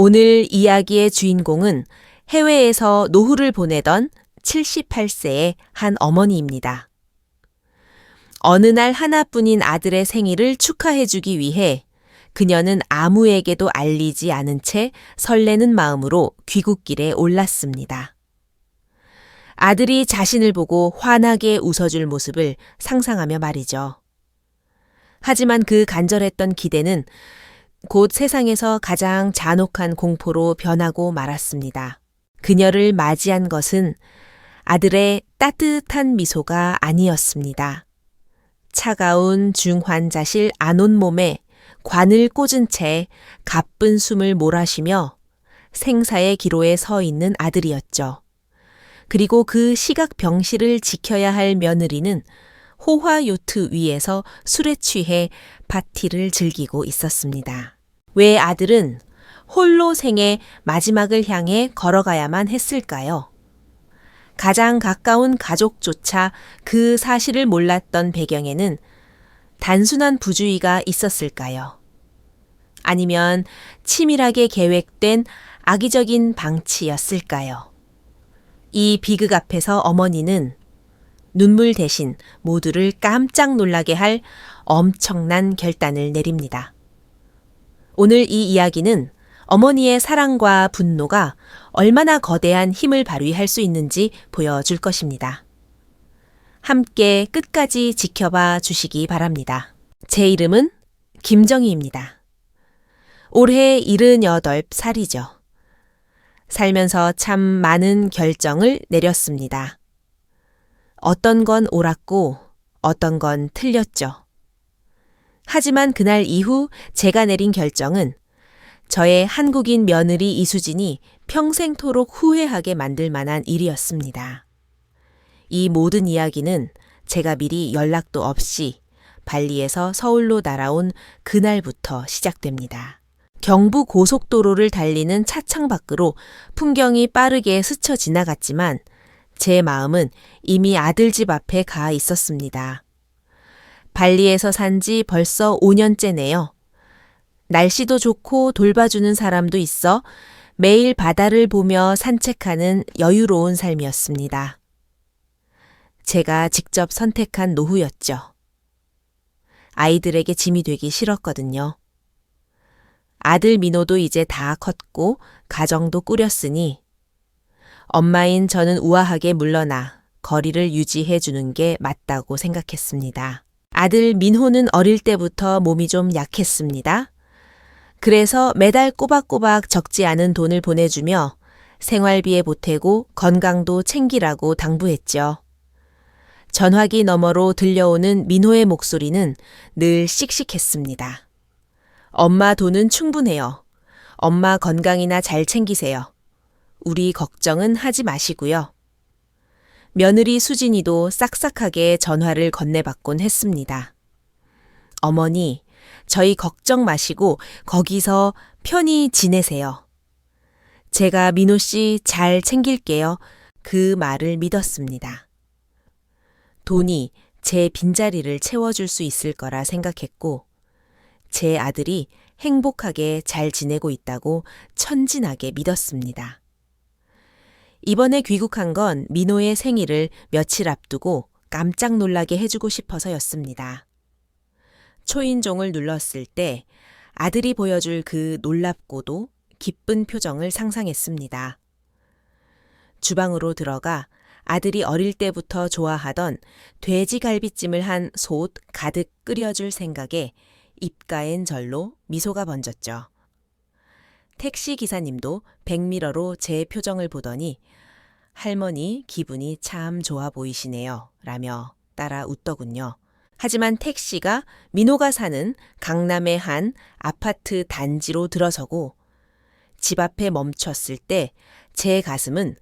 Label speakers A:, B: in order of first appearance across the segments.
A: 오늘 이야기의 주인공은 해외에서 노후를 보내던 78세의 한 어머니입니다. 어느 날 하나뿐인 아들의 생일을 축하해주기 위해 그녀는 아무에게도 알리지 않은 채 설레는 마음으로 귀국길에 올랐습니다. 아들이 자신을 보고 환하게 웃어줄 모습을 상상하며 말이죠. 하지만 그 간절했던 기대는 곧 세상에서 가장 잔혹한 공포로 변하고 말았습니다. 그녀를 맞이한 것은 아들의 따뜻한 미소가 아니었습니다. 차가운 중환자실 안온 몸에 관을 꽂은 채 가쁜 숨을 몰아쉬며 생사의 기로에 서 있는 아들이었죠. 그리고 그 시각병실을 지켜야 할 며느리는 호화 요트 위에서 술에 취해 파티를 즐기고 있었습니다. 왜 아들은 홀로 생의 마지막을 향해 걸어가야만 했을까요? 가장 가까운 가족조차 그 사실을 몰랐던 배경에는 단순한 부주의가 있었을까요? 아니면 치밀하게 계획된 악의적인 방치였을까요? 이 비극 앞에서 어머니는 눈물 대신 모두를 깜짝 놀라게 할 엄청난 결단을 내립니다. 오늘 이 이야기는 어머니의 사랑과 분노가 얼마나 거대한 힘을 발휘할 수 있는지 보여줄 것입니다. 함께 끝까지 지켜봐 주시기 바랍니다. 제 이름은 김정희입니다. 올해 78살이죠. 살면서 참 많은 결정을 내렸습니다. 어떤 건 옳았고 어떤 건 틀렸죠. 하지만 그날 이후 제가 내린 결정은 저의 한국인 며느리 이수진이 평생토록 후회하게 만들 만한 일이었습니다. 이 모든 이야기는 제가 미리 연락도 없이 발리에서 서울로 날아온 그날부터 시작됩니다. 경부 고속도로를 달리는 차창 밖으로 풍경이 빠르게 스쳐 지나갔지만 제 마음은 이미 아들 집 앞에 가 있었습니다. 발리에서 산 지 벌써 5년째네요. 날씨도 좋고 돌봐주는 사람도 있어 매일 바다를 보며 산책하는 여유로운 삶이었습니다. 제가 직접 선택한 노후였죠. 아이들에게 짐이 되기 싫었거든요. 아들 민호도 이제 다 컸고 가정도 꾸렸으니 엄마인 저는 우아하게 물러나 거리를 유지해 주는 게 맞다고 생각했습니다. 아들 민호는 어릴 때부터 몸이 좀 약했습니다. 그래서 매달 꼬박꼬박 적지 않은 돈을 보내주며 생활비에 보태고 건강도 챙기라고 당부했죠. 전화기 너머로 들려오는 민호의 목소리는 늘 씩씩했습니다. 엄마 돈은 충분해요. 엄마 건강이나 잘 챙기세요. 우리 걱정은 하지 마시고요. 며느리 수진이도 싹싹하게 전화를 건네받곤 했습니다. 어머니, 저희 걱정 마시고 거기서 편히 지내세요. 제가 민호 씨 잘 챙길게요. 그 말을 믿었습니다. 돈이 제 빈자리를 채워줄 수 있을 거라 생각했고 제 아들이 행복하게 잘 지내고 있다고 천진하게 믿었습니다. 이번에 귀국한 건 민호의 생일을 며칠 앞두고 깜짝 놀라게 해주고 싶어서였습니다. 초인종을 눌렀을 때 아들이 보여줄 그 놀랍고도 기쁜 표정을 상상했습니다. 주방으로 들어가 아들이 어릴 때부터 좋아하던 돼지갈비찜을 한 솥 가득 끓여줄 생각에 입가엔 절로 미소가 번졌죠. 택시 기사님도 백미러로 제 표정을 보더니 할머니 기분이 참 좋아 보이시네요 라며 따라 웃더군요. 하지만 택시가 민호가 사는 강남의 한 아파트 단지로 들어서고 집 앞에 멈췄을 때 제 가슴은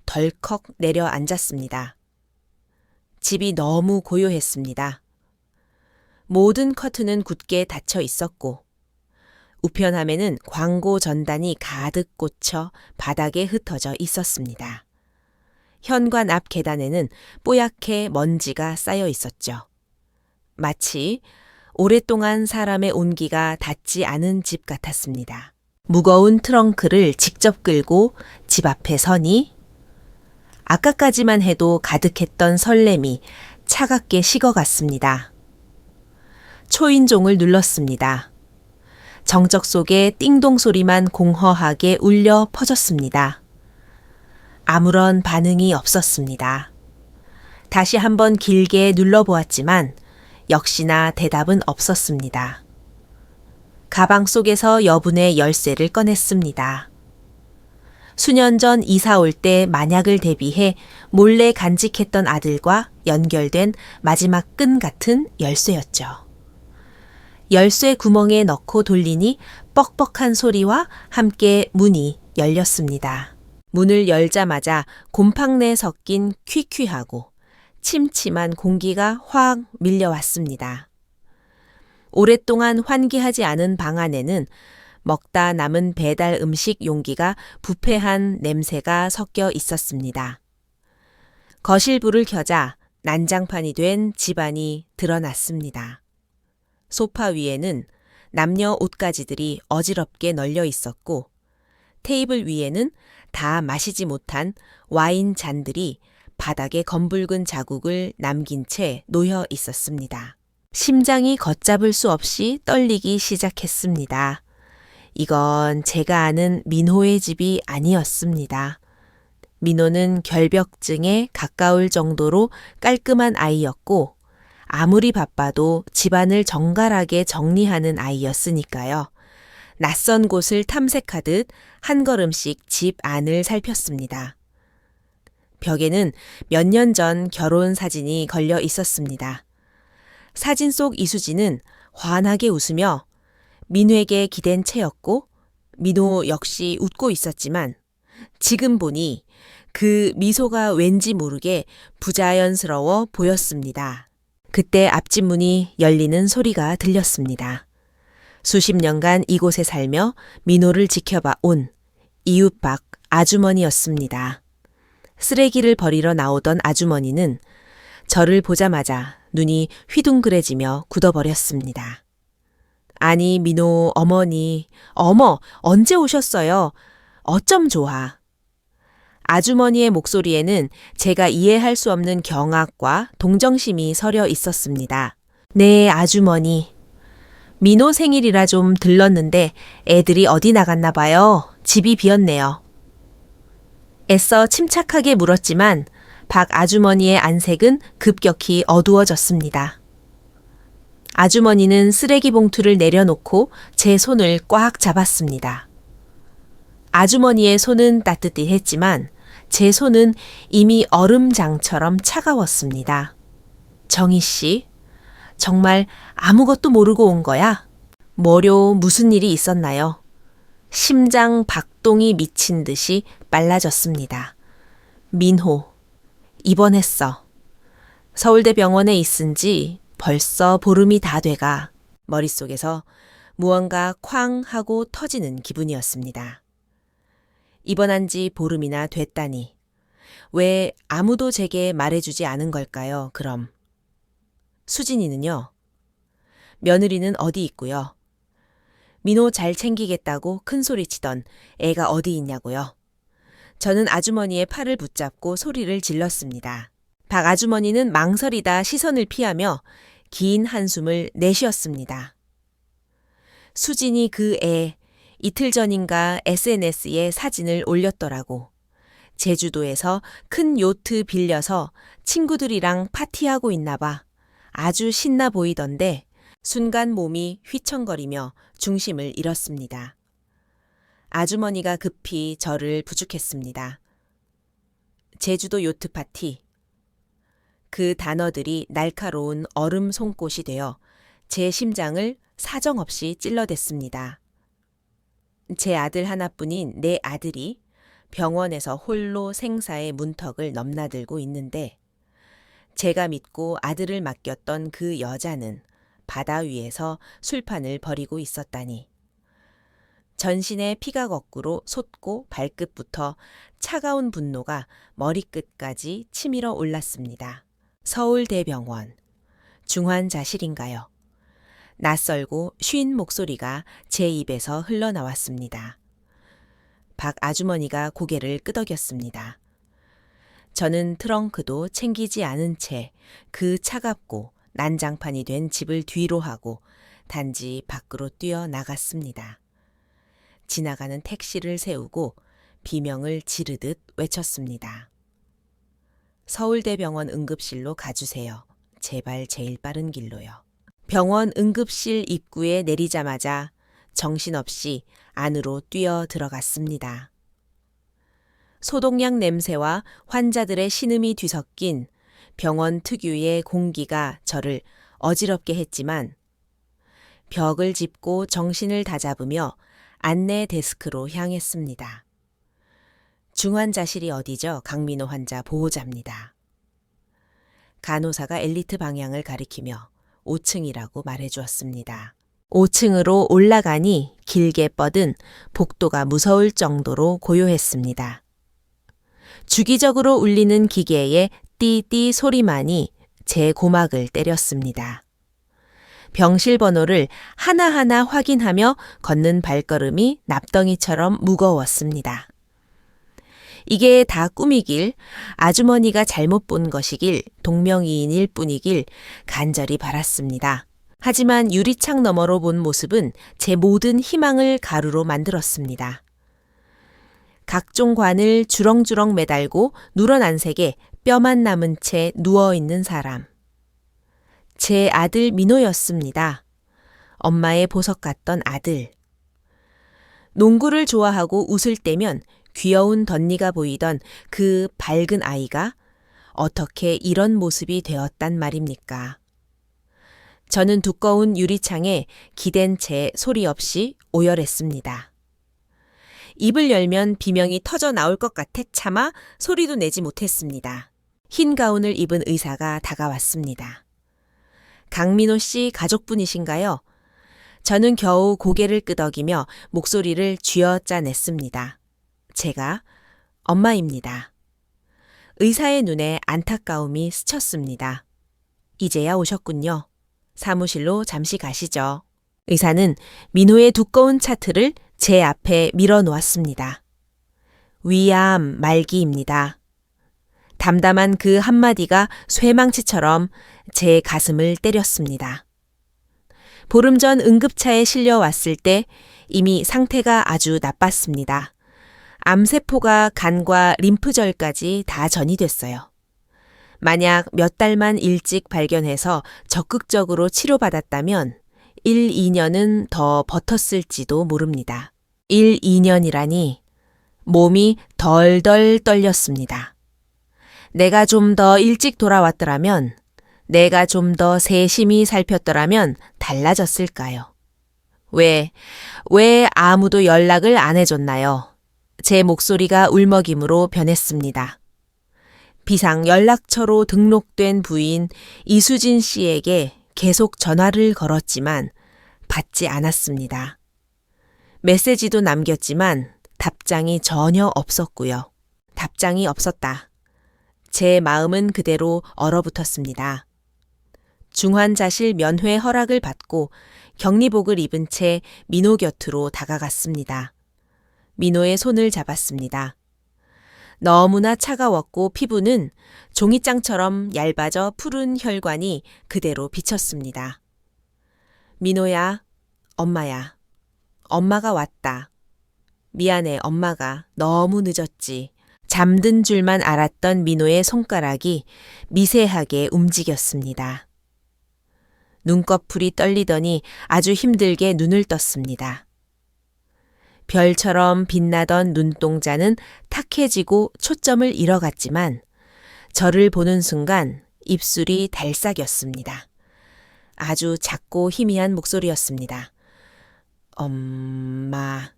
A: 덜컥 내려앉았습니다. 집이 너무 고요했습니다. 모든 커튼은 굳게 닫혀 있었고 우편함에는 광고 전단이 가득 꽂혀 바닥에 흩어져 있었습니다. 현관 앞 계단에는 뽀얗게 먼지가 쌓여 있었죠. 마치 오랫동안 사람의 온기가 닿지 않은 집 같았습니다. 무거운 트렁크를 직접 끌고 집 앞에 서니 아까까지만 해도 가득했던 설렘이 차갑게 식어갔습니다. 초인종을 눌렀습니다. 정적 속에 띵동 소리만 공허하게 울려 퍼졌습니다. 아무런 반응이 없었습니다. 다시 한번 길게 눌러보았지만 역시나 대답은 없었습니다. 가방 속에서 여분의 열쇠를 꺼냈습니다. 수년 전 이사 올 때 만약을 대비해 몰래 간직했던 아들과 연결된 마지막 끈 같은 열쇠였죠. 열쇠 구멍에 넣고 돌리니 뻑뻑한 소리와 함께 문이 열렸습니다. 문을 열자마자 곰팡 내 섞인 퀴퀴하고 침침한 공기가 확 밀려왔습니다. 오랫동안 환기하지 않은 방 안에는 먹다 남은 배달 음식 용기가 부패한 냄새가 섞여 있었습니다. 거실 불을 켜자 난장판이 된 집안이 드러났습니다. 소파 위에는 남녀 옷가지들이 어지럽게 널려 있었고 테이블 위에는 다 마시지 못한 와인 잔들이 바닥에 검붉은 자국을 남긴 채 놓여 있었습니다. 심장이 걷잡을 수 없이 떨리기 시작했습니다. 이건 제가 아는 민호의 집이 아니었습니다. 민호는 결벽증에 가까울 정도로 깔끔한 아이였고 아무리 바빠도 집안을 정갈하게 정리하는 아이였으니까요. 낯선 곳을 탐색하듯 한 걸음씩 집 안을 살폈습니다. 벽에는 몇 년 전 결혼 사진이 걸려 있었습니다. 사진 속 이수지는 환하게 웃으며 민호에게 기댄 채였고 민호 역시 웃고 있었지만 지금 보니 그 미소가 왠지 모르게 부자연스러워 보였습니다. 그때 앞집 문이 열리는 소리가 들렸습니다. 수십 년간 이곳에 살며 민호를 지켜봐 온 이웃박 아주머니였습니다. 쓰레기를 버리러 나오던 아주머니는 저를 보자마자 눈이 휘둥그레지며 굳어버렸습니다. 아니 민호 어머니, 어머 언제 오셨어요? 어쩜 좋아. 아주머니의 목소리에는 제가 이해할 수 없는 경악과 동정심이 서려 있었습니다. 네 아주머니. 민호 생일이라 좀 들렀는데 애들이 어디 나갔나 봐요. 집이 비었네요. 애써 침착하게 물었지만 박 아주머니의 안색은 급격히 어두워졌습니다. 아주머니는 쓰레기 봉투를 내려놓고 제 손을 꽉 잡았습니다. 아주머니의 손은 따뜻했지만 제 손은 이미 얼음장처럼 차가웠습니다. 정희 씨, 정말 아무것도 모르고 온 거야? 뭐료 무슨 일이 있었나요? 심장 박동이 미친 듯이 빨라졌습니다. 민호, 입원했어. 서울대병원에 있은 지 벌써 보름이 다 돼가 머릿속에서 무언가 쾅 하고 터지는 기분이었습니다. 입원한 지 보름이나 됐다니. 왜 아무도 제게 말해주지 않은 걸까요, 그럼? 수진이는요? 며느리는 어디 있고요? 민호 잘 챙기겠다고 큰소리치던 애가 어디 있냐고요? 저는 아주머니의 팔을 붙잡고 소리를 질렀습니다. 박 아주머니는 망설이다 시선을 피하며 긴 한숨을 내쉬었습니다. 수진이 그 애 이틀 전인가 SNS에 사진을 올렸더라고. 제주도에서 큰 요트 빌려서 친구들이랑 파티하고 있나 봐. 아주 신나 보이던데 순간 몸이 휘청거리며 중심을 잃었습니다. 아주머니가 급히 저를 부축했습니다. 제주도 요트 파티. 그 단어들이 날카로운 얼음 송곳이 되어 제 심장을 사정없이 찔러댔습니다. 제 아들 하나뿐인 내 아들이 병원에서 홀로 생사의 문턱을 넘나들고 있는데 제가 믿고 아들을 맡겼던 그 여자는 바다 위에서 술판을 벌이고 있었다니. 전신에 피가 거꾸로 솟고 발끝부터 차가운 분노가 머리끝까지 치밀어 올랐습니다. 서울대병원. 중환자실인가요? 낯설고 쉰 목소리가 제 입에서 흘러나왔습니다. 박 아주머니가 고개를 끄덕였습니다. 저는 트렁크도 챙기지 않은 채 그 차갑고 난장판이 된 집을 뒤로 하고 단지 밖으로 뛰어 나갔습니다. 지나가는 택시를 세우고 비명을 지르듯 외쳤습니다. 서울대병원 응급실로 가주세요. 제발 제일 빠른 길로요. 병원 응급실 입구에 내리자마자 정신없이 안으로 뛰어 들어갔습니다. 소독약 냄새와 환자들의 신음이 뒤섞인 병원 특유의 공기가 저를 어지럽게 했지만 벽을 짚고 정신을 다잡으며 안내 데스크로 향했습니다. 중환자실이 어디죠? 강민호 환자 보호자입니다. 간호사가 엘리트 방향을 가리키며 5층이라고 말해주었습니다. 5층으로 올라가니 길게 뻗은 복도가 무서울 정도로 고요했습니다. 주기적으로 울리는 기계의 띠띠 소리만이 제 고막을 때렸습니다. 병실 번호를 하나하나 확인하며 걷는 발걸음이 납덩이처럼 무거웠습니다. 이게 다 꿈이길, 아주머니가 잘못 본 것이길, 동명이인일 뿐이길 간절히 바랐습니다. 하지만 유리창 너머로 본 모습은 제 모든 희망을 가루로 만들었습니다. 각종 관을 주렁주렁 매달고 누런 안색에 뼈만 남은 채 누워있는 사람. 제 아들 민호였습니다. 엄마의 보석 같던 아들. 농구를 좋아하고 웃을 때면 귀여운 덧니가 보이던 그 밝은 아이가 어떻게 이런 모습이 되었단 말입니까? 저는 두꺼운 유리창에 기댄 채 소리 없이 오열했습니다. 입을 열면 비명이 터져 나올 것 같아 차마 소리도 내지 못했습니다. 흰 가운을 입은 의사가 다가왔습니다. 강민호 씨 가족분이신가요? 저는 겨우 고개를 끄덕이며 목소리를 쥐어짜냈습니다. 제가 엄마입니다. 의사의 눈에 안타까움이 스쳤습니다. 이제야 오셨군요. 사무실로 잠시 가시죠. 의사는 민호의 두꺼운 차트를 제 앞에 밀어놓았습니다. 위암 말기입니다. 담담한 그 한마디가 쇠망치처럼 제 가슴을 때렸습니다. 보름 전 응급차에 실려왔을 때 이미 상태가 아주 나빴습니다. 암세포가 간과 림프절까지 다 전이됐어요. 만약 몇 달만 일찍 발견해서 적극적으로 치료받았다면 1, 2년은 더 버텼을지도 모릅니다. 1, 2년이라니 몸이 덜덜 떨렸습니다. 내가 좀 더 일찍 돌아왔더라면, 내가 좀 더 세심히 살폈더라면 달라졌을까요? 왜 아무도 연락을 안 해줬나요? 제 목소리가 울먹임으로 변했습니다. 비상 연락처로 등록된 부인 이수진 씨에게 계속 전화를 걸었지만 받지 않았습니다. 메시지도 남겼지만 답장이 전혀 없었고요. 답장이 없었다. 제 마음은 그대로 얼어붙었습니다. 중환자실 면회 허락을 받고 격리복을 입은 채 민호 곁으로 다가갔습니다. 민호의 손을 잡았습니다. 너무나 차가웠고 피부는 종이장처럼 얇아져 푸른 혈관이 그대로 비쳤습니다. 민호야, 엄마야. 엄마가 왔다. 미안해, 엄마가 너무 늦었지. 잠든 줄만 알았던 민호의 손가락이 미세하게 움직였습니다. 눈꺼풀이 떨리더니 아주 힘들게 눈을 떴습니다. 별처럼 빛나던 눈동자는 탁해지고 초점을 잃어갔지만 저를 보는 순간 입술이 달싹였습니다. 아주 작고 희미한 목소리였습니다. 엄마.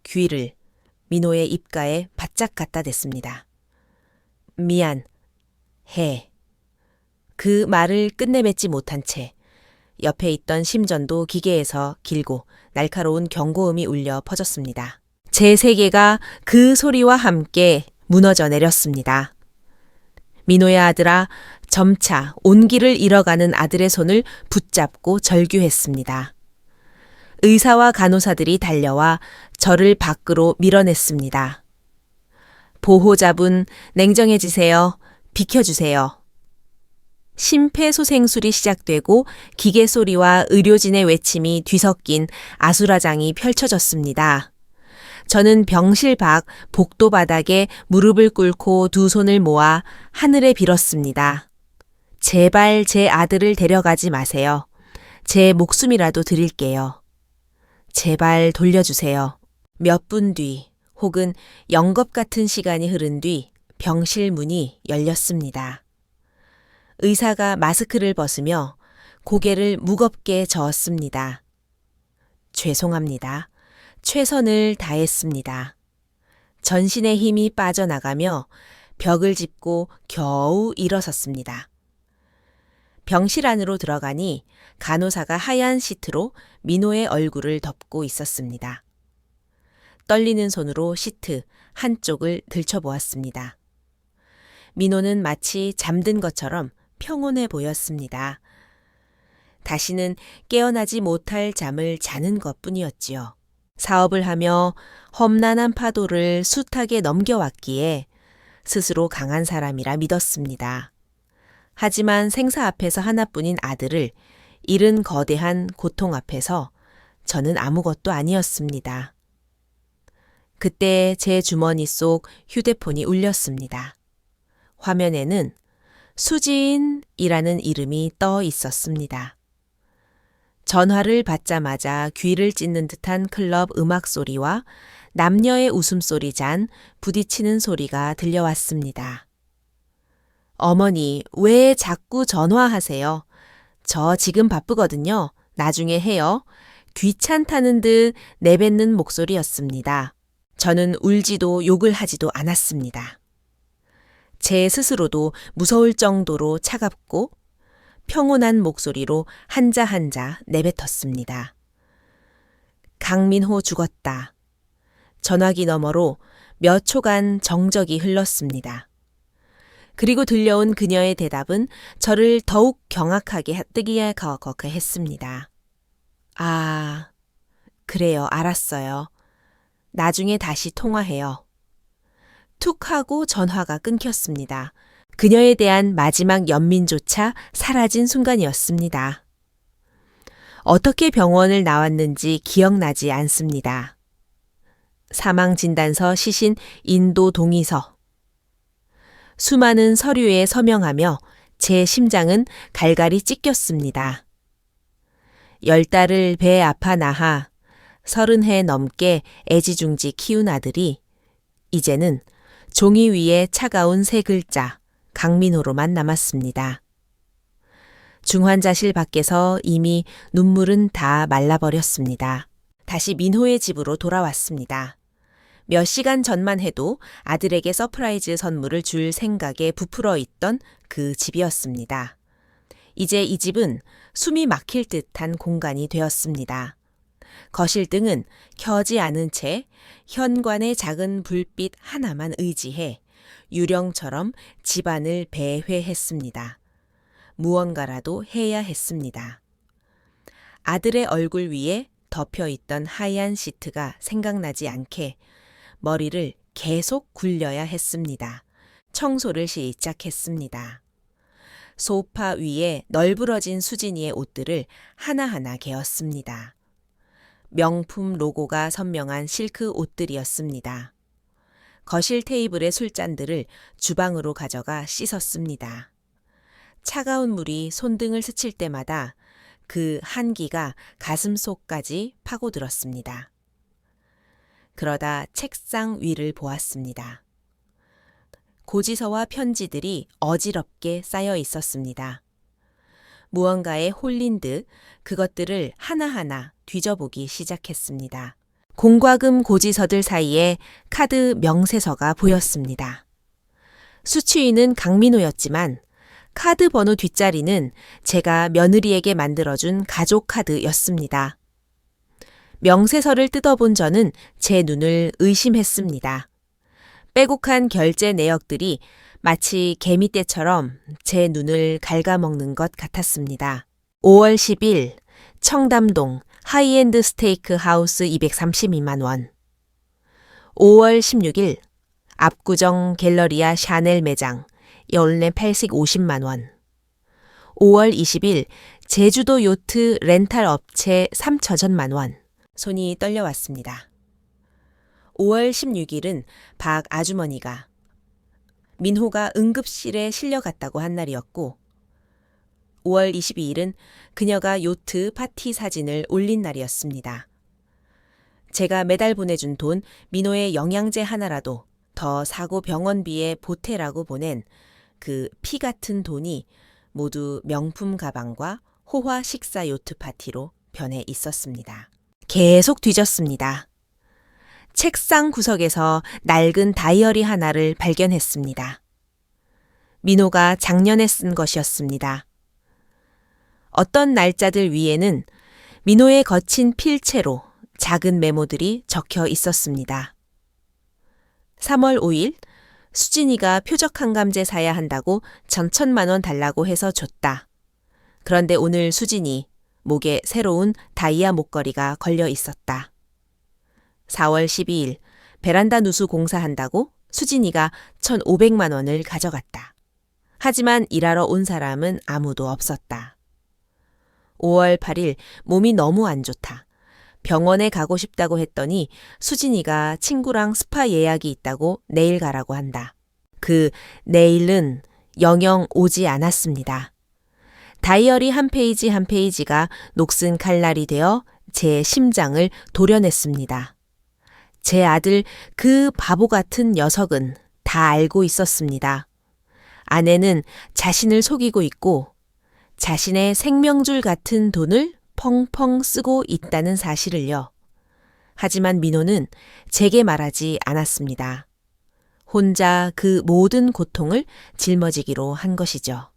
A: 귀를 민호의 입가에 바짝 갖다 댔습니다. 미안. 해. 그 말을 끝내맺지 못한 채 옆에 있던 심전도 기계에서 길고 날카로운 경고음이 울려 퍼졌습니다. 제 세계가 그 소리와 함께 무너져 내렸습니다. 민호야 아들아, 점차 온기를 잃어가는 아들의 손을 붙잡고 절규했습니다. 의사와 간호사들이 달려와 저를 밖으로 밀어냈습니다. 보호자분, 냉정해지세요. 비켜주세요. 심폐소생술이 시작되고 기계 소리와 의료진의 외침이 뒤섞인 아수라장이 펼쳐졌습니다. 저는 병실 밖 복도 바닥에 무릎을 꿇고 두 손을 모아 하늘에 빌었습니다. 제발 제 아들을 데려가지 마세요. 제 목숨이라도 드릴게요. 제발 돌려주세요. 몇 분 뒤 혹은 영겁 같은 시간이 흐른 뒤 병실 문이 열렸습니다. 의사가 마스크를 벗으며 고개를 무겁게 저었습니다. 죄송합니다. 최선을 다했습니다. 전신의 힘이 빠져나가며 벽을 짚고 겨우 일어섰습니다. 병실 안으로 들어가니 간호사가 하얀 시트로 민호의 얼굴을 덮고 있었습니다. 떨리는 손으로 시트 한쪽을 들춰보았습니다. 민호는 마치 잠든 것처럼 평온해 보였습니다. 다시는 깨어나지 못할 잠을 자는 것뿐이었지요. 사업을 하며 험난한 파도를 숱하게 넘겨왔기에 스스로 강한 사람이라 믿었습니다. 하지만 생사 앞에서 하나뿐인 아들을 잃은 거대한 고통 앞에서 저는 아무것도 아니었습니다. 그때 제 주머니 속 휴대폰이 울렸습니다. 화면에는 수진이라는 이름이 떠 있었습니다. 전화를 받자마자 귀를 찢는 듯한 클럽 음악 소리와 남녀의 웃음소리 잔 부딪히는 소리가 들려왔습니다. 어머니, 왜 자꾸 전화하세요? 저 지금 바쁘거든요. 나중에 해요. 귀찮다는 듯 내뱉는 목소리였습니다. 저는 울지도 욕을 하지도 않았습니다. 제 스스로도 무서울 정도로 차갑고 평온한 목소리로 한자 한자 내뱉었습니다. 강민호 죽었다. 전화기 너머로 몇 초간 정적이 흘렀습니다. 그리고 들려온 그녀의 대답은 저를 더욱 경악하게 뜨기에 했습니다. 아, 그래요. 알았어요. 나중에 다시 통화해요. 툭 하고 전화가 끊겼습니다. 그녀에 대한 마지막 연민조차 사라진 순간이었습니다. 어떻게 병원을 나왔는지 기억나지 않습니다. 사망진단서, 시신, 인도 동의서. 수많은 서류에 서명하며 제 심장은 갈갈이 찢겼습니다. 10달을 배 아파 낳아 30해 넘게 애지중지 키운 아들이 이제는 종이 위에 차가운 세 글자 강민호로만 남았습니다. 중환자실 밖에서 이미 눈물은 다 말라버렸습니다. 다시 민호의 집으로 돌아왔습니다. 몇 시간 전만 해도 아들에게 서프라이즈 선물을 줄 생각에 부풀어 있던 그 집이었습니다. 이제 이 집은 숨이 막힐 듯한 공간이 되었습니다. 거실 등은 켜지 않은 채 현관의 작은 불빛 하나만 의지해 유령처럼 집안을 배회했습니다. 무언가라도 해야 했습니다. 아들의 얼굴 위에 덮여있던 하얀 시트가 생각나지 않게 머리를 계속 굴려야 했습니다. 청소를 시작했습니다. 소파 위에 널브러진 수진이의 옷들을 하나하나 개었습니다. 명품 로고가 선명한 실크 옷들이었습니다. 거실 테이블의 술잔들을 주방으로 가져가 씻었습니다. 차가운 물이 손등을 스칠 때마다 그 한기가 가슴 속까지 파고들었습니다. 그러다 책상 위를 보았습니다. 고지서와 편지들이 어지럽게 쌓여 있었습니다. 무언가에 홀린 듯 그것들을 하나하나 뒤져보기 시작했습니다. 공과금 고지서들 사이에 카드 명세서가 보였습니다. 수취인은 강민호였지만 카드 번호 뒷자리는 제가 며느리에게 만들어준 가족 카드였습니다. 명세서를 뜯어본 저는 제 눈을 의심했습니다. 빼곡한 결제 내역들이 마치 개미떼처럼 제 눈을 갉아먹는 것 같았습니다. 5월 10일 청담동 하이엔드 스테이크 하우스 232만 원. 5월 16일 압구정 갤러리아 샤넬 매장 연례 80 50만 원. 5월 20일 제주도 요트 렌탈 업체 3천만 원. 손이 떨려왔습니다. 5월 16일은 박 아주머니가 민호가 응급실에 실려갔다고 한 날이었고 5월 22일은 그녀가 요트 파티 사진을 올린 날이었습니다. 제가 매달 보내준 돈 민호의 영양제 하나라도 더 사고 병원비에 보태라고 보낸 그 피 같은 돈이 모두 명품 가방과 호화 식사 요트 파티로 변해 있었습니다. 계속 뒤졌습니다. 책상 구석에서 낡은 다이어리 하나를 발견했습니다. 민호가 작년에 쓴 것이었습니다. 어떤 날짜들 위에는 민호의 거친 필체로 작은 메모들이 적혀 있었습니다. 3월 5일 수진이가 표적 항감제 사야 한다고 1,000만 원 달라고 해서 줬다. 그런데 오늘 수진이 목에 새로운 다이아 목걸이가 걸려 있었다. 4월 12일 베란다 누수 공사한다고 수진이가 1,500만 원을 가져갔다. 하지만 일하러 온 사람은 아무도 없었다. 5월 8일 몸이 너무 안 좋다. 병원에 가고 싶다고 했더니 수진이가 친구랑 스파 예약이 있다고 내일 가라고 한다. 그 내일은 영영 오지 않았습니다. 다이어리 한 페이지 한 페이지가 녹슨 칼날이 되어 제 심장을 도려냈습니다. 제 아들 그 바보 같은 녀석은 다 알고 있었습니다. 아내는 자신을 속이고 있고 자신의 생명줄 같은 돈을 펑펑 쓰고 있다는 사실을요. 하지만 민호는 제게 말하지 않았습니다. 혼자 그 모든 고통을 짊어지기로 한 것이죠.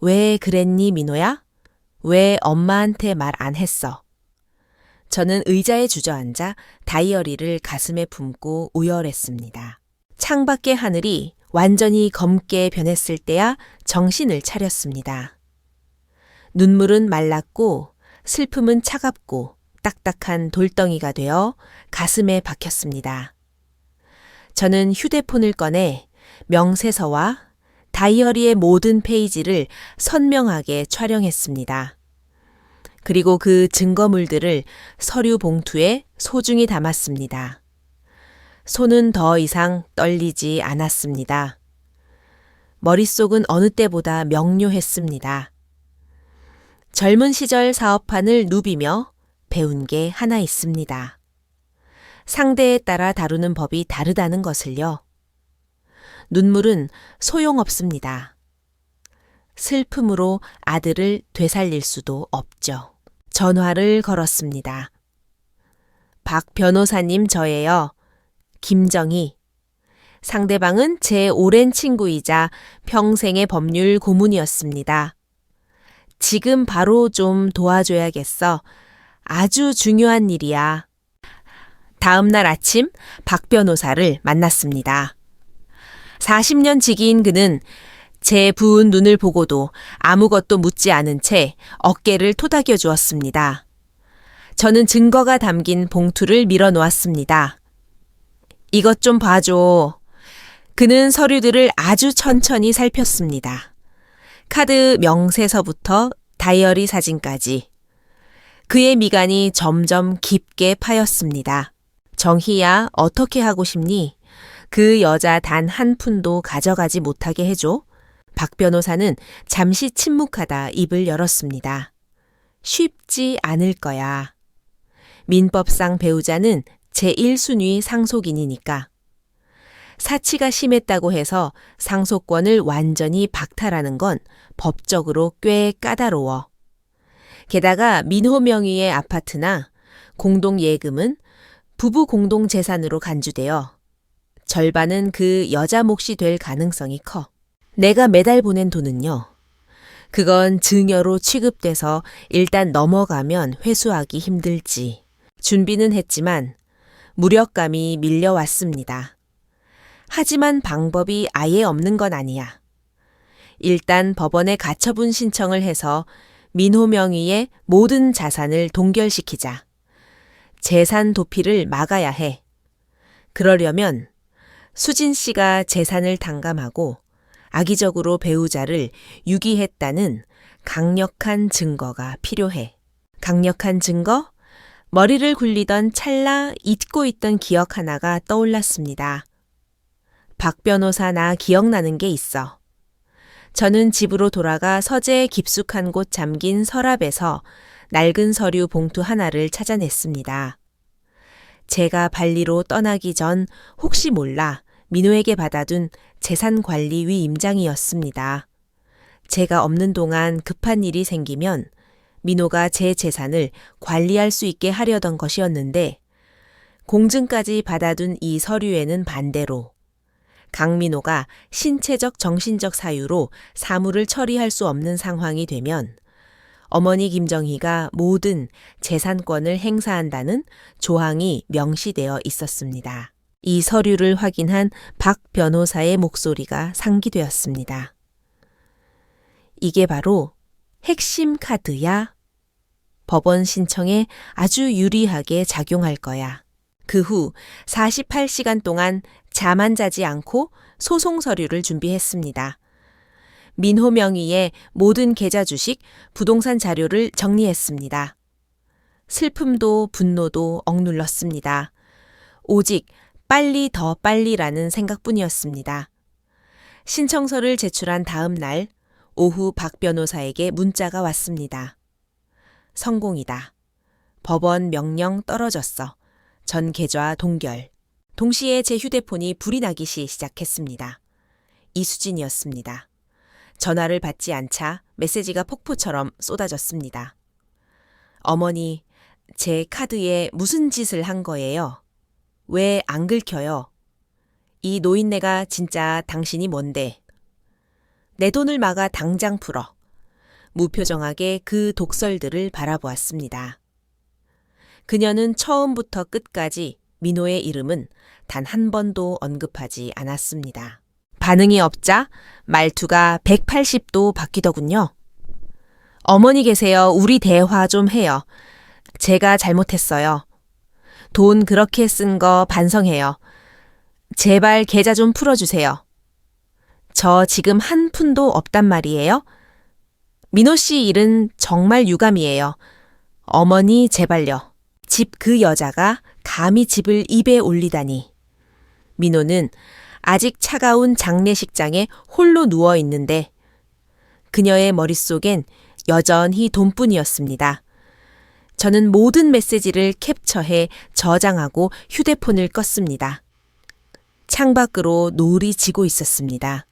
A: 왜 그랬니, 민호야? 왜 엄마한테 말 안 했어? 저는 의자에 주저앉아 다이어리를 가슴에 품고 우열했습니다. 창밖의 하늘이 완전히 검게 변했을 때야 정신을 차렸습니다. 눈물은 말랐고 슬픔은 차갑고 딱딱한 돌덩이가 되어 가슴에 박혔습니다. 저는 휴대폰을 꺼내 명세서와 다이어리의 모든 페이지를 선명하게 촬영했습니다. 그리고 그 증거물들을 서류 봉투에 소중히 담았습니다. 손은 더 이상 떨리지 않았습니다. 머릿속은 어느 때보다 명료했습니다. 젊은 시절 사업판을 누비며 배운 게 하나 있습니다. 상대에 따라 다루는 법이 다르다는 것을요. 눈물은 소용없습니다. 슬픔으로 아들을 되살릴 수도 없죠. 전화를 걸었습니다. 박 변호사님 저예요. 김정희. 상대방은 제 오랜 친구이자 평생의 법률 고문이었습니다. 지금 바로 좀 도와줘야겠어. 아주 중요한 일이야. 다음 날 아침 박 변호사를 만났습니다. 40년 지기인 그는 제 부은 눈을 보고도 아무것도 묻지 않은 채 어깨를 토닥여 주었습니다. 저는 증거가 담긴 봉투를 밀어 놓았습니다. 이것 좀 봐줘. 그는 서류들을 아주 천천히 살폈습니다. 카드 명세서부터 다이어리 사진까지. 그의 미간이 점점 깊게 파였습니다. 정희야, 어떻게 하고 싶니? 그 여자 단 한 푼도 가져가지 못하게 해줘. 박 변호사는 잠시 침묵하다 입을 열었습니다. 쉽지 않을 거야. 민법상 배우자는 제1순위 상속인이니까. 사치가 심했다고 해서 상속권을 완전히 박탈하는 건 법적으로 꽤 까다로워. 게다가 민호 명의의 아파트나 공동예금은 부부 공동재산으로 간주되어 절반은 그 여자 몫이 될 가능성이 커. 내가 매달 보낸 돈은요. 그건 증여로 취급돼서 일단 넘어가면 회수하기 힘들지. 준비는 했지만 무력감이 밀려왔습니다. 하지만 방법이 아예 없는 건 아니야. 일단 법원에 가처분 신청을 해서 민호 명의의 모든 자산을 동결시키자. 재산 도피를 막아야 해. 그러려면 수진 씨가 재산을 탕감하고 악의적으로 배우자를 유기했다는 강력한 증거가 필요해. 강력한 증거? 머리를 굴리던 찰나 잊고 있던 기억 하나가 떠올랐습니다. 박 변호사 나 기억나는 게 있어. 저는 집으로 돌아가 서재에 깊숙한 곳 잠긴 서랍에서 낡은 서류 봉투 하나를 찾아냈습니다. 제가 발리로 떠나기 전 혹시 몰라 민호에게 받아둔 재산관리 위임장이었습니다. 제가 없는 동안 급한 일이 생기면 민호가 제 재산을 관리할 수 있게 하려던 것이었는데 공증까지 받아둔 이 서류에는 반대로 강민호가 신체적 정신적 사유로 사무를 처리할 수 없는 상황이 되면 어머니 김정희가 모든 재산권을 행사한다는 조항이 명시되어 있었습니다. 이 서류를 확인한 박 변호사의 목소리가 상기되었습니다. 이게 바로 핵심 카드야. 법원 신청에 아주 유리하게 작용할 거야. 그 후 48시간 동안 잠 안 자지 않고 소송 서류를 준비했습니다. 민호 명의의 모든 계좌 주식, 부동산 자료를 정리했습니다. 슬픔도 분노도 억눌렀습니다. 오직 빨리 더 빨리라는 생각뿐이었습니다. 신청서를 제출한 다음 날 오후 박 변호사에게 문자가 왔습니다. 성공이다. 법원 명령 떨어졌어. 전 계좌 동결. 동시에 제 휴대폰이 불이 나기 시작했습니다. 이수진이었습니다. 전화를 받지 않자 메시지가 폭포처럼 쏟아졌습니다. 어머니, 제 카드에 무슨 짓을 한 거예요? 왜 안 긁혀요? 이 노인네가 진짜 당신이 뭔데? 내 돈을 막아 당장 풀어. 무표정하게 그 독설들을 바라보았습니다. 그녀는 처음부터 끝까지 민호의 이름은 단 한 번도 언급하지 않았습니다. 반응이 없자 말투가 180도 바뀌더군요. 어머니 계세요. 우리 대화 좀 해요. 제가 잘못했어요. 돈 그렇게 쓴 거 반성해요. 제발 계좌 좀 풀어주세요. 저 지금 한 푼도 없단 말이에요. 민호 씨 일은 정말 유감이에요. 어머니 제발요. 집 그 여자가 감히 집을 입에 올리다니. 민호는 아직 차가운 장례식장에 홀로 누워 있는데 그녀의 머릿속엔 여전히 돈뿐이었습니다. 저는 모든 메시지를 캡처해 저장하고 휴대폰을 껐습니다. 창밖으로 노을이 지고 있었습니다.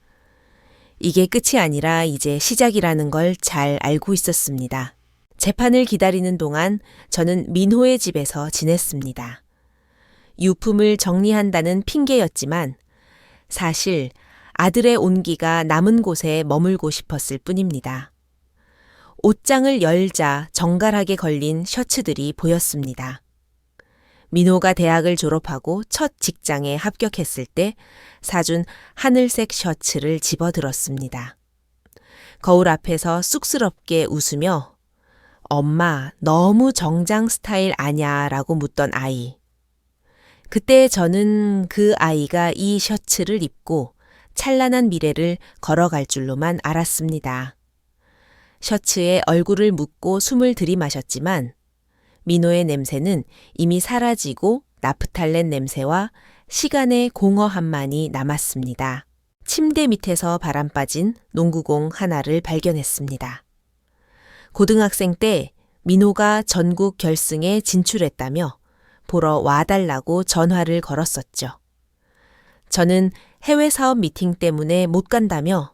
A: 이게 끝이 아니라 이제 시작이라는 걸 잘 알고 있었습니다. 재판을 기다리는 동안 저는 민호의 집에서 지냈습니다. 유품을 정리한다는 핑계였지만 사실 아들의 온기가 남은 곳에 머물고 싶었을 뿐입니다. 옷장을 열자 정갈하게 걸린 셔츠들이 보였습니다. 민호가 대학을 졸업하고 첫 직장에 합격했을 때 사준 하늘색 셔츠를 집어들었습니다. 거울 앞에서 쑥스럽게 웃으며 엄마 너무 정장 스타일 아냐 라고 묻던 아이. 그때 저는 그 아이가 이 셔츠를 입고 찬란한 미래를 걸어갈 줄로만 알았습니다. 셔츠에 얼굴을 묻고 숨을 들이마셨지만 민호의 냄새는 이미 사라지고 나프탈렌 냄새와 시간의 공허함만이 남았습니다. 침대 밑에서 바람 빠진 농구공 하나를 발견했습니다. 고등학생 때 민호가 전국 결승에 진출했다며 보러 와달라고 전화를 걸었었죠. 저는 해외 사업 미팅 때문에 못 간다며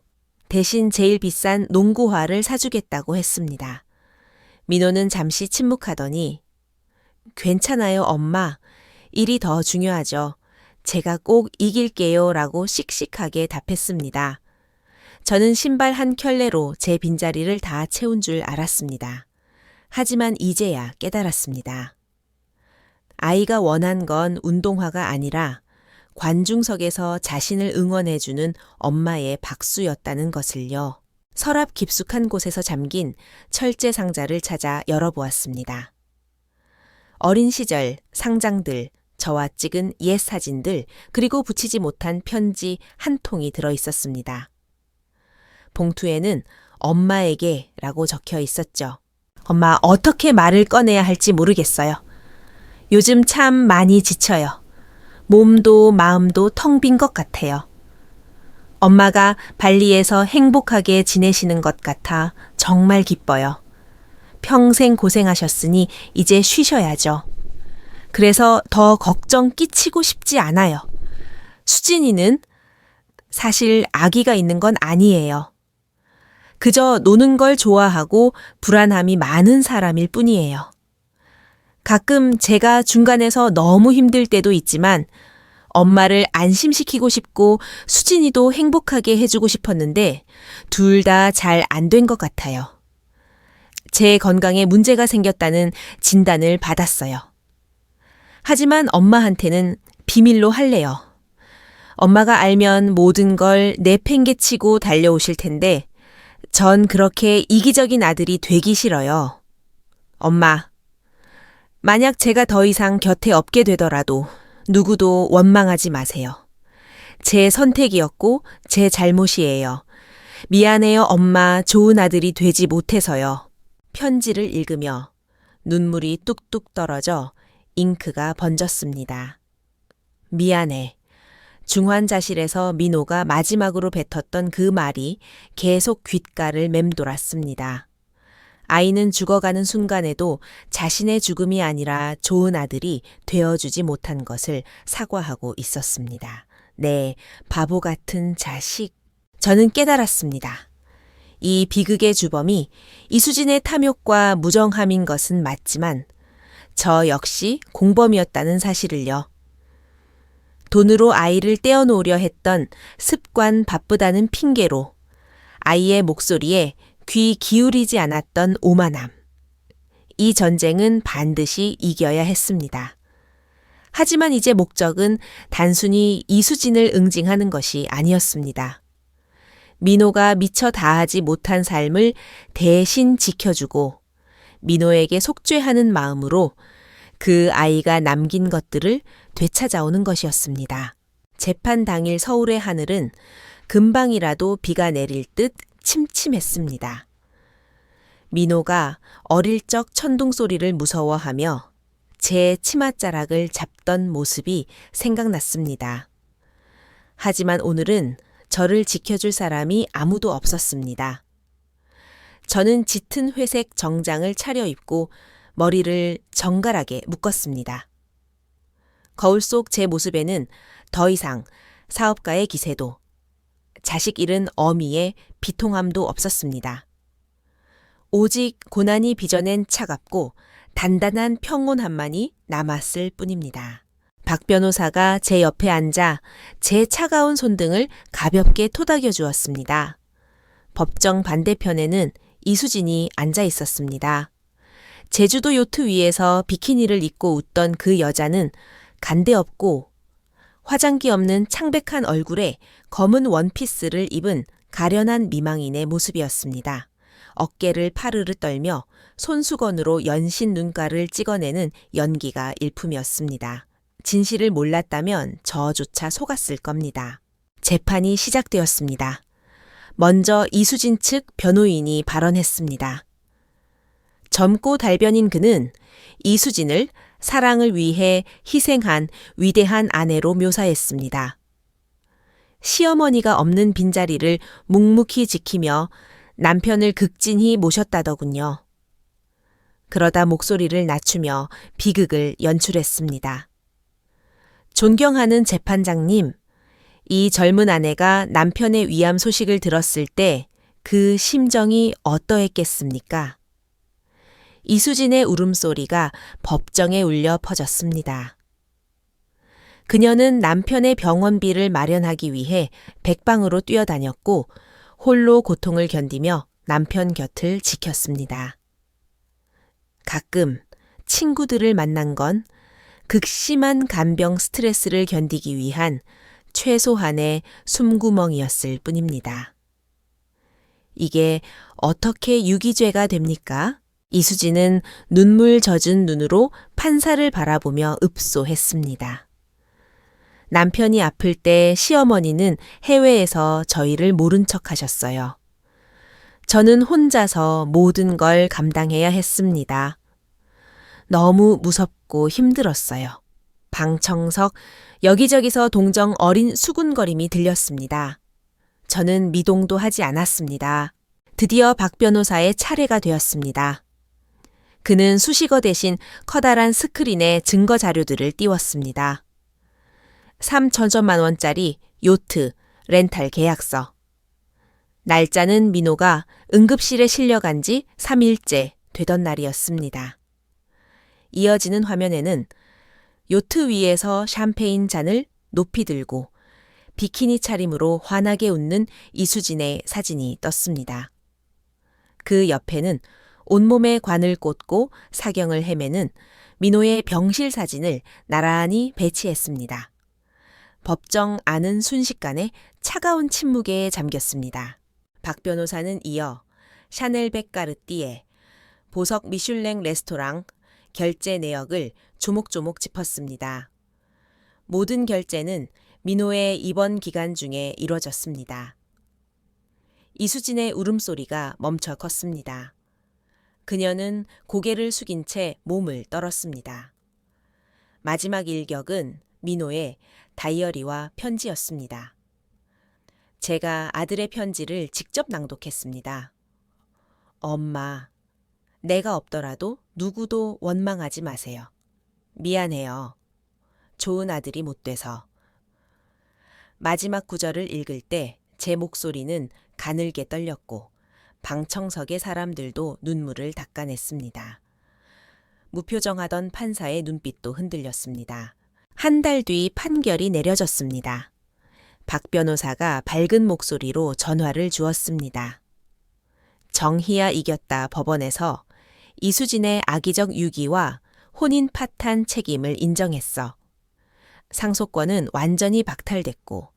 A: 대신 제일 비싼 농구화를 사주겠다고 했습니다. 민호는 잠시 침묵하더니 괜찮아요, 엄마. 일이 더 중요하죠. 제가 꼭 이길게요 라고 씩씩하게 답했습니다. 저는 신발 한 켤레로 제 빈자리를 다 채운 줄 알았습니다. 하지만 이제야 깨달았습니다. 아이가 원한 건 운동화가 아니라 관중석에서 자신을 응원해주는 엄마의 박수였다는 것을요. 서랍 깊숙한 곳에서 잠긴 철제 상자를 찾아 열어보았습니다. 어린 시절 상장들, 저와 찍은 옛 사진들, 그리고 붙이지 못한 편지 한 통이 들어 있었습니다. 봉투에는 엄마에게 라고 적혀 있었죠. 엄마, 어떻게 말을 꺼내야 할지 모르겠어요. 요즘 참 많이 지쳐요. 몸도 마음도 텅 빈 것 같아요. 엄마가 발리에서 행복하게 지내시는 것 같아 정말 기뻐요. 평생 고생하셨으니 이제 쉬셔야죠. 그래서 더 걱정 끼치고 싶지 않아요. 수진이는 사실 아기가 있는 건 아니에요. 그저 노는 걸 좋아하고 불안함이 많은 사람일 뿐이에요. 가끔 제가 중간에서 너무 힘들 때도 있지만 엄마를 안심시키고 싶고 수진이도 행복하게 해주고 싶었는데 둘 다 잘 안 된 것 같아요. 제 건강에 문제가 생겼다는 진단을 받았어요. 하지만 엄마한테는 비밀로 할래요. 엄마가 알면 모든 걸 내팽개치고 달려오실 텐데 전 그렇게 이기적인 아들이 되기 싫어요. 엄마, 만약 제가 더 이상 곁에 없게 되더라도 누구도 원망하지 마세요. 제 선택이었고 제 잘못이에요. 미안해요, 엄마. 좋은 아들이 되지 못해서요. 편지를 읽으며 눈물이 뚝뚝 떨어져 잉크가 번졌습니다. 미안해. 중환자실에서 민호가 마지막으로 뱉었던 그 말이 계속 귓가를 맴돌았습니다. 아이는 죽어가는 순간에도 자신의 죽음이 아니라 좋은 아들이 되어주지 못한 것을 사과하고 있었습니다. 네, 바보 같은 자식. 저는 깨달았습니다. 이 비극의 주범이 이수진의 탐욕과 무정함인 것은 맞지만 저 역시 공범이었다는 사실을요. 돈으로 아이를 떼어놓으려 했던 습관 바쁘다는 핑계로 아이의 목소리에 귀 기울이지 않았던 오만함. 이 전쟁은 반드시 이겨야 했습니다. 하지만 이제 목적은 단순히 이수진을 응징하는 것이 아니었습니다. 민호가 미처 다하지 못한 삶을 대신 지켜주고 민호에게 속죄하는 마음으로 그 아이가 남긴 것들을 되찾아오는 것이었습니다. 재판 당일 서울의 하늘은 금방이라도 비가 내릴 듯 침침했습니다. 민호가 어릴 적 천둥 소리를 무서워하며 제 치맛자락을 잡던 모습이 생각났습니다. 하지만 오늘은 저를 지켜줄 사람이 아무도 없었습니다. 저는 짙은 회색 정장을 차려입고 머리를 정갈하게 묶었습니다. 거울 속 제 모습에는 더 이상 사업가의 기세도, 자식 잃은 어미의 비통함도 없었습니다. 오직 고난이 빚어낸 차갑고 단단한 평온함만이 남았을 뿐입니다. 박 변호사가 제 옆에 앉아 제 차가운 손등을 가볍게 토닥여 주었습니다. 법정 반대편에는 이수진이 앉아 있었습니다. 제주도 요트 위에서 비키니를 입고 웃던 그 여자는 간대없고 화장기 없는 창백한 얼굴에 검은 원피스를 입은 가련한 미망인의 모습이었습니다. 어깨를 파르르 떨며 손수건으로 연신 눈가를 찍어내는 연기가 일품이었습니다. 진실을 몰랐다면 저조차 속았을 겁니다. 재판이 시작되었습니다. 먼저 이수진 측 변호인이 발언했습니다. 젊고 달변인 그는 이수진을 사랑을 위해 희생한 위대한 아내로 묘사했습니다. 시어머니가 없는 빈자리를 묵묵히 지키며 남편을 극진히 모셨다더군요. 그러다 목소리를 낮추며 비극을 연출했습니다. 존경하는 재판장님, 이 젊은 아내가 남편의 위암 소식을 들었을 때 그 심정이 어떠했겠습니까? 이수진의 울음소리가 법정에 울려 퍼졌습니다. 그녀는 남편의 병원비를 마련하기 위해 백방으로 뛰어다녔고 홀로 고통을 견디며 남편 곁을 지켰습니다. 가끔 친구들을 만난 건 극심한 간병 스트레스를 견디기 위한 최소한의 숨구멍이었을 뿐입니다. 이게 어떻게 유기죄가 됩니까? 이수진은 눈물 젖은 눈으로 판사를 바라보며 읍소했습니다. 남편이 아플 때 시어머니는 해외에서 저희를 모른 척 하셨어요. 저는 혼자서 모든 걸 감당해야 했습니다. 너무 무섭고 힘들었어요. 방청석 여기저기서 동정 어린 수군거림이 들렸습니다. 저는 미동도 하지 않았습니다. 드디어 박 변호사의 차례가 되었습니다. 그는 수식어 대신 커다란 스크린에 증거 자료들을 띄웠습니다. 3천만 원짜리 요트, 렌탈 계약서. 날짜는 민호가 응급실에 실려간 지 3일째 되던 날이었습니다. 이어지는 화면에는 요트 위에서 샴페인 잔을 높이 들고 비키니 차림으로 환하게 웃는 이수진의 사진이 떴습니다. 그 옆에는 온몸에 관을 꽂고 사경을 헤매는 민호의 병실 사진을 나란히 배치했습니다. 법정 안은 순식간에 차가운 침묵에 잠겼습니다. 박 변호사는 이어 샤넬백 까르띠에, 보석 미슐랭 레스토랑, 결제 내역을 조목조목 짚었습니다. 모든 결제는 민호의 입원 기간 중에 이뤄졌습니다. 이수진의 울음소리가 멈춰 컸습니다. 그녀는 고개를 숙인 채 몸을 떨었습니다. 마지막 일격은 민호의 다이어리와 편지였습니다. 제가 아들의 편지를 직접 낭독했습니다. 엄마, 내가 없더라도 누구도 원망하지 마세요. 미안해요. 좋은 아들이 못 돼서. 마지막 구절을 읽을 때 제 목소리는 가늘게 떨렸고 방청석의 사람들도 눈물을 닦아냈습니다. 무표정하던 판사의 눈빛도 흔들렸습니다. 한 달 뒤 판결이 내려졌습니다. 박 변호사가 밝은 목소리로 전화를 주었습니다. 정희야 이겼다 법원에서 이수진의 악의적 유기와 혼인 파탄 책임을 인정했어. 상속권은 완전히 박탈됐고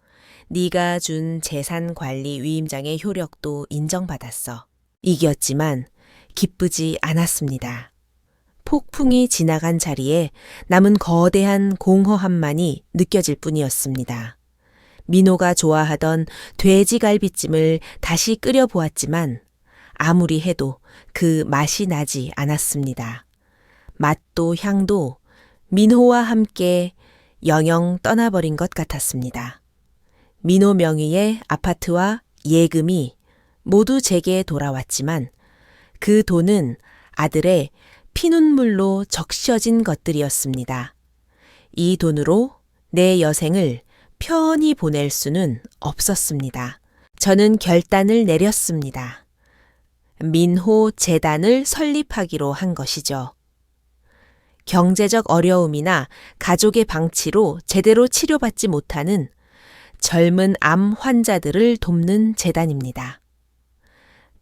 A: 네가 준 재산관리 위임장의 효력도 인정받았어. 이겼지만 기쁘지 않았습니다. 폭풍이 지나간 자리에 남은 거대한 공허함만이 느껴질 뿐이었습니다. 민호가 좋아하던 돼지갈비찜을 다시 끓여보았지만 아무리 해도 그 맛이 나지 않았습니다. 맛도 향도 민호와 함께 영영 떠나버린 것 같았습니다. 민호 명의의 아파트와 예금이 모두 제게 돌아왔지만 그 돈은 아들의 피눈물로 적셔진 것들이었습니다. 이 돈으로 내 여생을 편히 보낼 수는 없었습니다. 저는 결단을 내렸습니다. 민호 재단을 설립하기로 한 것이죠. 경제적 어려움이나 가족의 방치로 제대로 치료받지 못하는 젊은 암 환자들을 돕는 재단입니다.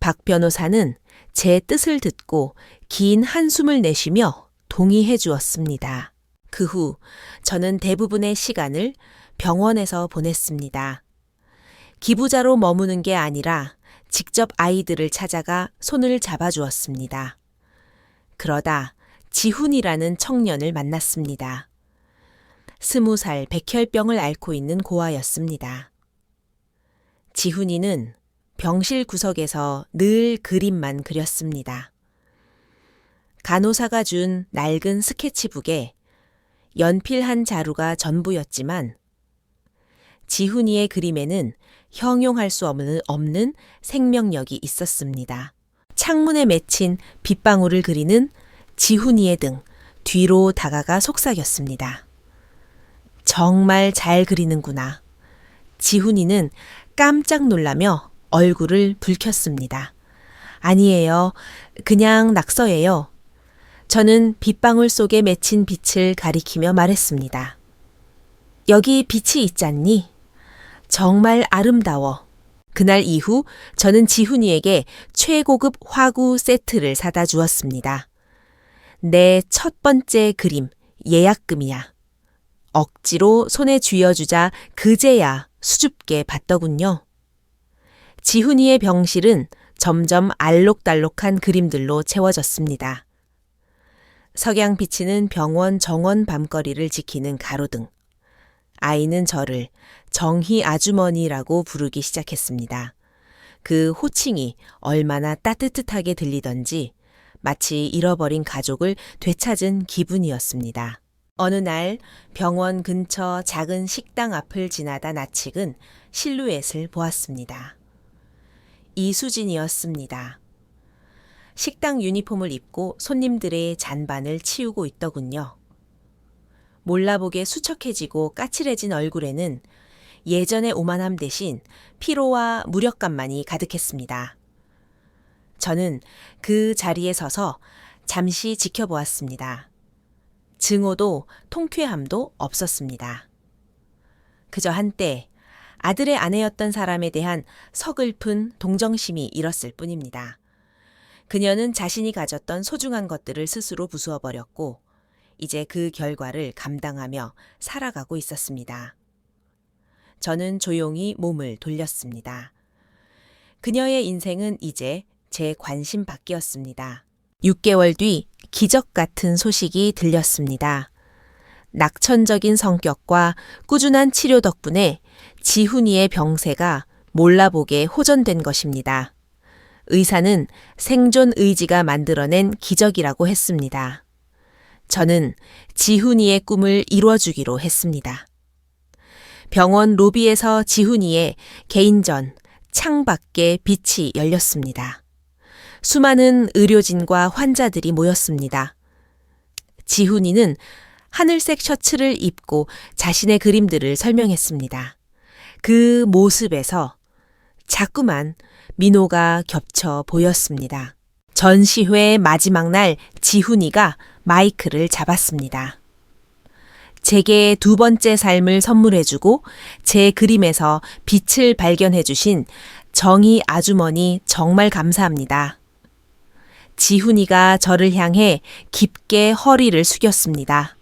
A: 박 변호사는 제 뜻을 듣고 긴 한숨을 내쉬며 동의해 주었습니다. 그 후 저는 대부분의 시간을 병원에서 보냈습니다. 기부자로 머무는 게 아니라 직접 아이들을 찾아가 손을 잡아주었습니다. 그러다 지훈이라는 청년을 만났습니다. 20살 백혈병을 앓고 있는 고아였습니다. 지훈이는 병실 구석에서 늘 그림만 그렸습니다. 간호사가 준 낡은 스케치북에 연필 한 자루가 전부였지만 지훈이의 그림에는 형용할 수 없는 생명력이 있었습니다. 창문에 맺힌 빗방울을 그리는 지훈이의 등 뒤로 다가가 속삭였습니다. 정말 잘 그리는구나. 지훈이는 깜짝 놀라며 얼굴을 붉혔습니다. 아니에요. 그냥 낙서예요. 저는 빗방울 속에 맺힌 빛을 가리키며 말했습니다. 여기 빛이 있잖니? 정말 아름다워. 그날 이후 저는 지훈이에게 최고급 화구 세트를 사다 주었습니다. 내 첫 번째 그림, 예약금이야. 억지로 손에 쥐어주자 그제야 수줍게 받더군요. 지훈이의 병실은 점점 알록달록한 그림들로 채워졌습니다. 석양 비치는 병원 정원 밤거리를 지키는 가로등. 아이는 저를 정희 아주머니라고 부르기 시작했습니다. 그 호칭이 얼마나 따뜻하게 들리던지 마치 잃어버린 가족을 되찾은 기분이었습니다. 어느 날 병원 근처 작은 식당 앞을 지나다 나측은 실루엣을 보았습니다. 이수진이었습니다. 식당 유니폼을 입고 손님들의 잔반을 치우고 있더군요. 몰라보게 수척해지고 까칠해진 얼굴에는 예전의 오만함 대신 피로와 무력감만이 가득했습니다. 저는 그 자리에 서서 잠시 지켜보았습니다. 증오도 통쾌함도 없었습니다. 그저 한때 아들의 아내였던 사람에 대한 서글픈 동정심이 일었을 뿐입니다. 그녀는 자신이 가졌던 소중한 것들을 스스로 부수어버렸고 이제 그 결과를 감당하며 살아가고 있었습니다. 저는 조용히 몸을 돌렸습니다. 그녀의 인생은 이제 제 관심 밖이었습니다. 6개월 뒤 기적 같은 소식이 들렸습니다. 낙천적인 성격과 꾸준한 치료 덕분에 지훈이의 병세가 몰라보게 호전된 것입니다. 의사는 생존 의지가 만들어낸 기적이라고 했습니다. 저는 지훈이의 꿈을 이루어주기로 했습니다. 병원 로비에서 지훈이의 개인전 창밖에 빛이 열렸습니다. 수많은 의료진과 환자들이 모였습니다. 지훈이는 하늘색 셔츠를 입고 자신의 그림들을 설명했습니다. 그 모습에서 자꾸만 민호가 겹쳐 보였습니다. 전시회 마지막 날 지훈이가 마이크를 잡았습니다. 제게 두 번째 삶을 선물해주고 제 그림에서 빛을 발견해주신 정희 아주머니 정말 감사합니다. 지훈이가 저를 향해 깊게 허리를 숙였습니다.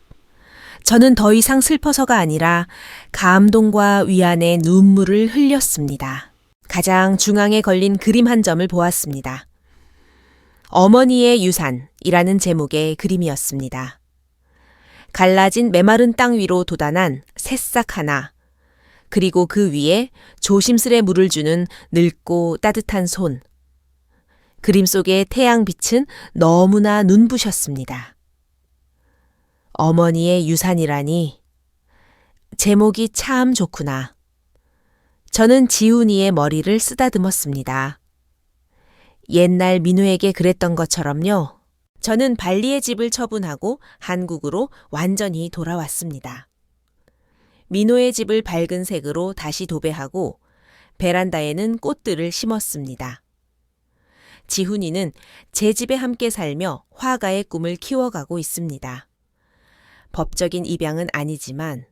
A: 저는 더 이상 슬퍼서가 아니라 감동과 위안의 눈물을 흘렸습니다. 가장 중앙에 걸린 그림 한 점을 보았습니다. 어머니의 유산이라는 제목의 그림이었습니다. 갈라진 메마른 땅 위로 돋아난 새싹 하나, 그리고 그 위에 조심스레 물을 주는 늙고 따뜻한 손. 그림 속의 태양빛은 너무나 눈부셨습니다. 어머니의 유산이라니, 제목이 참 좋구나. 저는 지훈이의 머리를 쓰다듬었습니다. 옛날 민우에게 그랬던 것처럼요. 저는 발리의 집을 처분하고 한국으로 완전히 돌아왔습니다. 민호의 집을 밝은 색으로 다시 도배하고 베란다에는 꽃들을 심었습니다. 지훈이는 제 집에 함께 살며 화가의 꿈을 키워가고 있습니다. 법적인 입양은 아니지만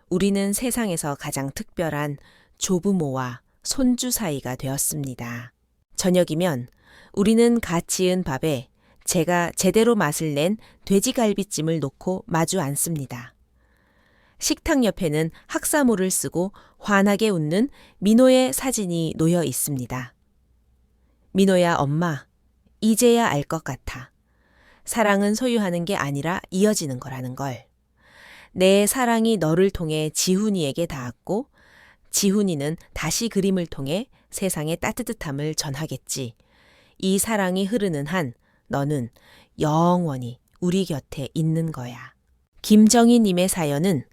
A: 우리는 세상에서 가장 특별한 조부모와 손주 사이가 되었습니다. 저녁이면 우리는 갓 지은 밥에 제가 제대로 맛을 낸 돼지갈비찜을 놓고 마주 앉습니다. 식탁 옆에는 학사모를 쓰고 환하게 웃는 민호의 사진이 놓여 있습니다. 민호야, 엄마, 이제야 알 것 같아. 사랑은 소유하는 게 아니라 이어지는 거라는 걸. 내 사랑이 너를 통해 지훈이에게 닿았고 지훈이는 다시 그림을 통해 세상의 따뜻함을 전하겠지. 이 사랑이 흐르는 한 너는 영원히 우리 곁에 있는 거야. 김정희님의 사연은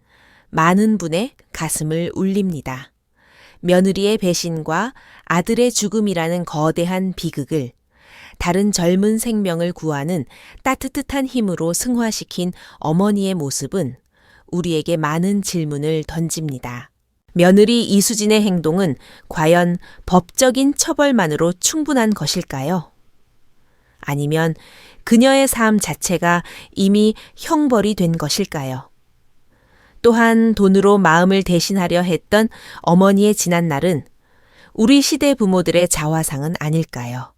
A: 많은 분의 가슴을 울립니다. 며느리의 배신과 아들의 죽음이라는 거대한 비극을 다른 젊은 생명을 구하는 따뜻한 힘으로 승화시킨 어머니의 모습은 우리에게 많은 질문을 던집니다. 며느리 이수진의 행동은 과연 법적인 처벌만으로 충분한 것일까요? 아니면 그녀의 삶 자체가 이미 형벌이 된 것일까요? 또한 돈으로 마음을 대신하려 했던 어머니의 지난 날은 우리 시대 부모들의 자화상은 아닐까요?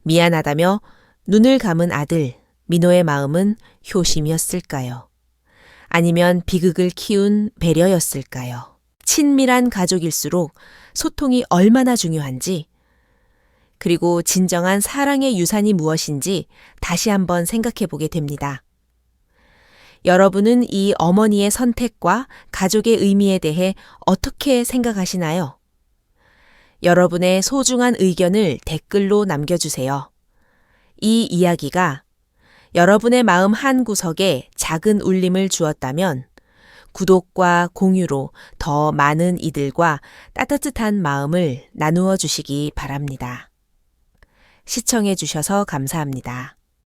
A: 미안하다며 눈을 감은 아들, 민호의 마음은 효심이었을까요? 아니면 비극을 키운 배려였을까요? 친밀한 가족일수록 소통이 얼마나 중요한지, 그리고 진정한 사랑의 유산이 무엇인지 다시 한번 생각해 보게 됩니다. 여러분은 이 어머니의 선택과 가족의 의미에 대해 어떻게 생각하시나요? 여러분의 소중한 의견을 댓글로 남겨주세요. 이 이야기가 여러분의 마음 한구석에 작은 울림을 주었다면 구독과 공유로 더 많은 이들과 따뜻한 마음을 나누어 주시기 바랍니다. 시청해 주셔서 감사합니다.